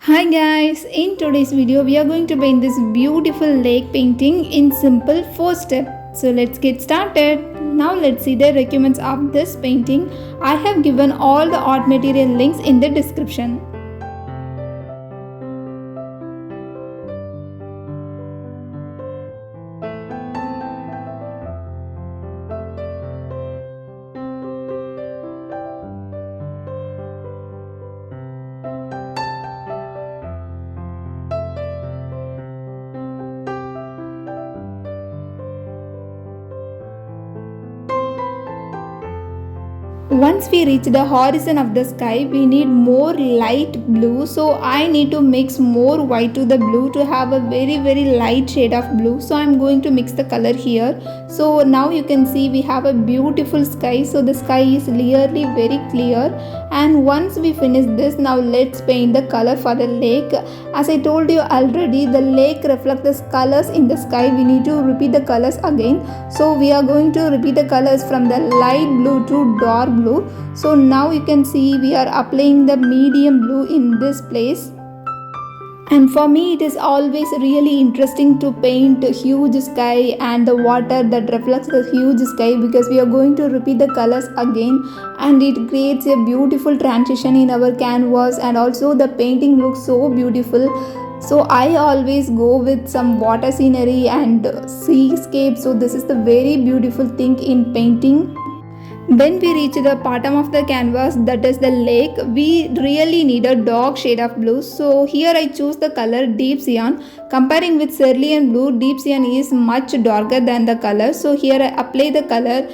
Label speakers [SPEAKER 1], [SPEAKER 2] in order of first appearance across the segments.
[SPEAKER 1] Hi guys, in today's video we are going to paint this beautiful lake painting in simple 4 steps. So let's get started. Now let's see the requirements of this painting. I have given all the art material links in the description. Once we reach the horizon of the sky, we need more light blue. So I need to mix more white to the blue to have a very light shade of blue. So I'm going to mix the color here. So now you can see we have a beautiful sky. So the sky is clearly very clear. And once we finish this, now let's paint the color for the lake. As I told you already, the lake reflects the colors in the sky. We need to repeat the colors again. So we are going to repeat the colors from the light blue to dark blue. So now you can see we are applying the medium blue in this place. And for me it is always really interesting to paint a huge sky and the water that reflects the huge sky, because we are going to repeat the colors again and it creates a beautiful transition in our canvas, and also the painting looks so beautiful. So I always go with some water scenery and seascape. So this is the very beautiful thing in painting. When we reach the bottom of the canvas, that is the lake, we really need a dark shade of blue. So here I choose the color deep cyan. Comparing with cerulean blue, deep cyan is much darker than the color. So here I apply the color.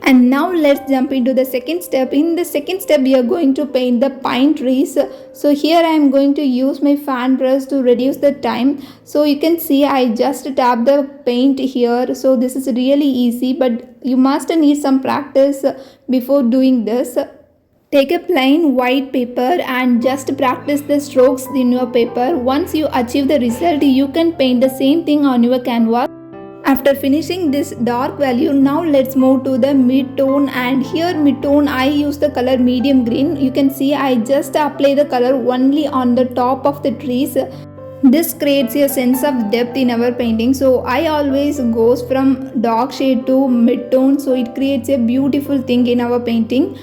[SPEAKER 1] And now let's jump into the second step. In the second step we are going to paint the pine trees. So here I am going to use my fan brush to reduce the time. So you can see I just tap the paint here. So this is really easy, but you must need some practice before doing this. Take a plain white paper and just practice the strokes in your paper. Once you achieve the result, you can paint the same thing on your canvas. After finishing this dark value, now let's move to the mid-tone, and here mid-tone I use the color medium green. You can see I just apply the color only on the top of the trees. This creates a sense of depth in our painting. So I always goes from dark shade to mid-tone, so it creates a beautiful thing in our painting.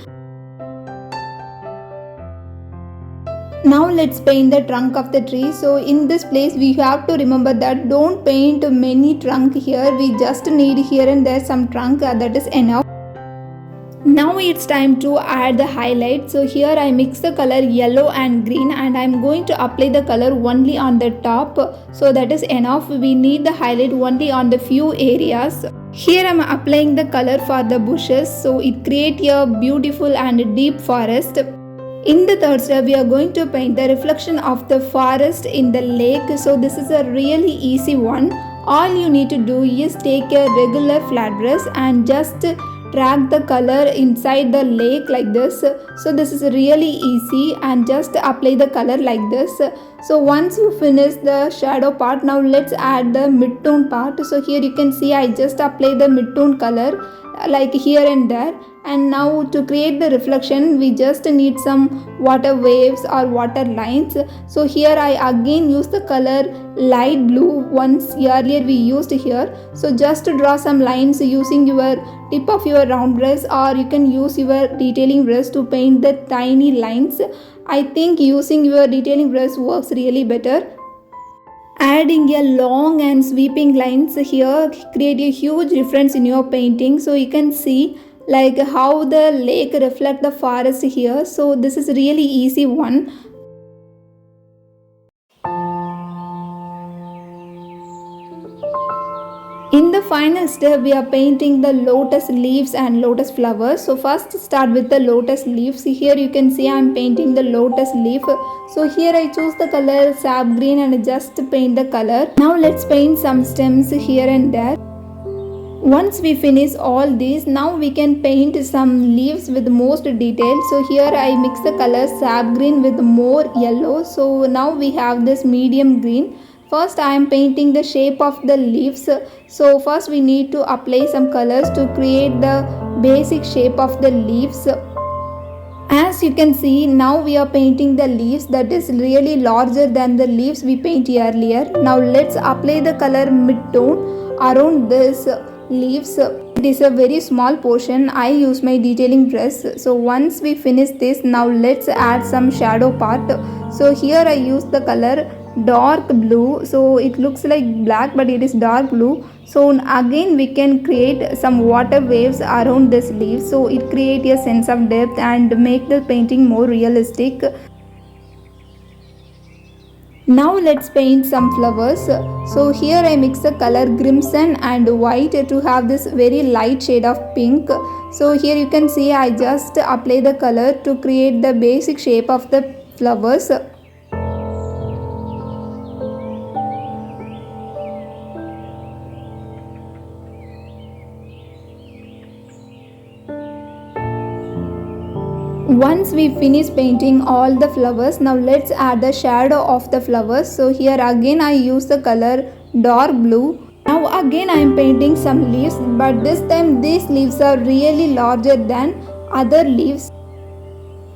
[SPEAKER 1] Now let's paint the trunk of the tree. So in this place we have to remember that don't paint many trunk here. We just need here and there some trunk, that is enough. Now it's time to add the highlight. So here I mix the color yellow and green and I'm going to apply the color only on the top. So that is enough. We need the highlight only on the few areas. Here I'm applying the color for the bushes. So it creates a beautiful and deep forest. In the third step, we are going to paint the reflection of the forest in the lake. So this is a really easy one. All you need to do is take a regular flat brush and just drag the color inside the lake like this. So this is really easy, and just apply the color like this. So once you finish the shadow part, now let's add the mid-tone part. So here you can see I just apply the mid-tone color like here and there. And now to create the reflection, we just need some water waves or water lines. So here I again use the color light blue once earlier we used here. So just to draw some lines using your tip of your round brush, or you can use your detailing brush to paint the tiny lines. I think using your detailing brush works really better. Adding a long and sweeping lines here create a huge difference in your painting. So you can see like how the lake reflect the forest here. So this is really easy one. In the final step, we are painting the lotus leaves and lotus flowers. So first start with the lotus leaves. Here you can see I am painting the lotus leaf. So here I choose the color sap green and just paint the color. Now let's paint some stems here and there. Once we finish all these, now we can paint some leaves with most detail. So here I mix the color sap green with more yellow. So now we have this medium green. First I am painting the shape of the leaves. So first we need to apply some colors to create the basic shape of the leaves. As you can see, now we are painting the leaves that is really larger than the leaves we painted earlier. Now let's apply the color mid-tone around this leaves. It is a very small portion. I use my detailing brush. So once we finish this, now let's add some shadow part. So here I use the color dark blue, so it looks like black but it is dark blue. So again we can create some water waves around this leaf, so it creates a sense of depth and make the painting more realistic. Now let's paint some flowers. So here I mix the color crimson and white to have this very light shade of pink. So here you can see I just apply the color to create the basic shape of the flowers. Once we finish painting all the flowers, now let's add the shadow of the flowers. So here again I use the color dark blue. Now again I am painting some leaves, but this time these leaves are really larger than other leaves.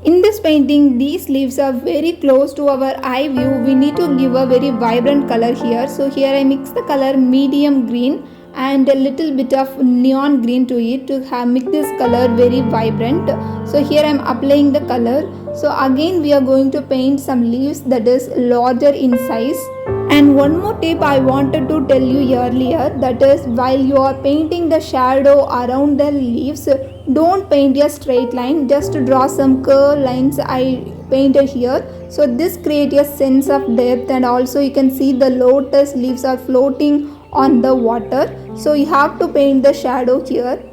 [SPEAKER 1] In this painting, these leaves are very close to our eye view. We need to give a very vibrant color here. So here I mix the color medium green and a little bit of neon green to it to make this color very vibrant. So here I am applying the color. So again we are going to paint some leaves that is larger in size. And one more tip I wanted to tell you earlier, that is while you are painting the shadow around the leaves, don't paint a straight line, just draw some curved lines I painted here. So this creates a sense of depth, and also you can see the lotus leaves are floating on the water. So you have to paint the shadow here.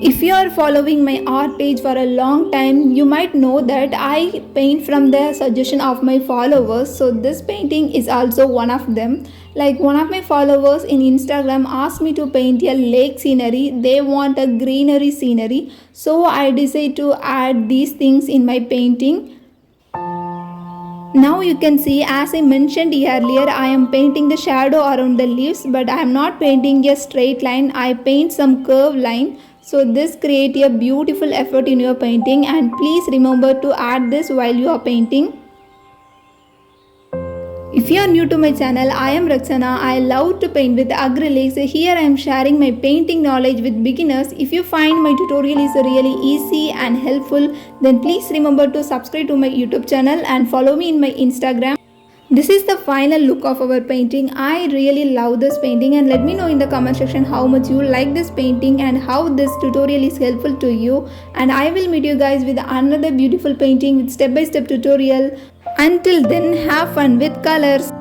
[SPEAKER 1] If you are following my art page for a long time, you might know that I paint from the suggestion of my followers. So this painting is also one of them. Like one of my followers in Instagram asked me to paint a lake scenery. They want a greenery scenery. So I decided to add these things in my painting. Now you can see, as I mentioned earlier, I am painting the shadow around the leaves, but I am not painting a straight line. I paint some curved line. So this creates a beautiful effort in your painting, and please remember to add this while you are painting. If you are new to my channel, I am Raksana. I love to paint with acrylics. Here I am sharing my painting knowledge with beginners. If you find my tutorial is really easy and helpful, then please remember to subscribe to my YouTube channel and follow me in my Instagram. This is the final look of our painting. I really love this painting, and let me know in the comment section how much you like this painting and how this tutorial is helpful to you. And I will meet you guys with another beautiful painting with step-by-step tutorial. Until then, have fun with colors.